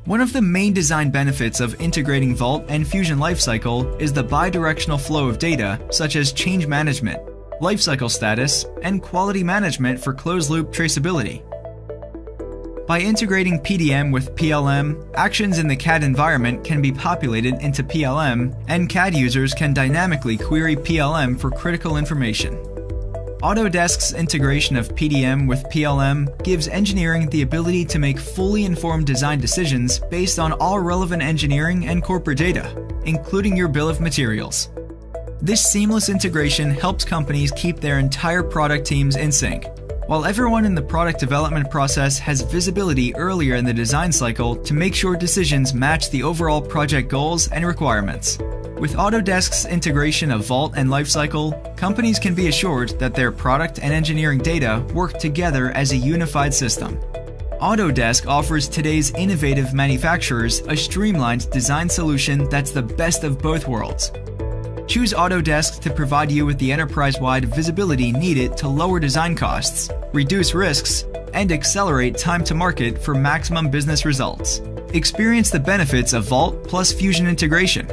One of the main design benefits of integrating Vault and Fusion Lifecycle is the bidirectional flow of data, such as change management, lifecycle status, and quality management for closed-loop traceability. By integrating PDM with PLM, actions in the CAD environment can be populated into PLM, and CAD users can dynamically query PLM for critical information. Autodesk's integration of PDM with PLM gives engineering the ability to make fully informed design decisions based on all relevant engineering and corporate data, including your bill of materials. This seamless integration helps companies keep their entire product teams in sync, while everyone in the product development process has visibility earlier in the design cycle to make sure decisions match the overall project goals and requirements. With Autodesk's integration of Vault and Lifecycle, companies can be assured that their product and engineering data work together as a unified system. Autodesk offers today's innovative manufacturers a streamlined design solution that's the best of both worlds. Choose Autodesk to provide you with the enterprise-wide visibility needed to lower design costs, reduce risks, and accelerate time to market for maximum business results. Experience the benefits of Vault plus Fusion integration.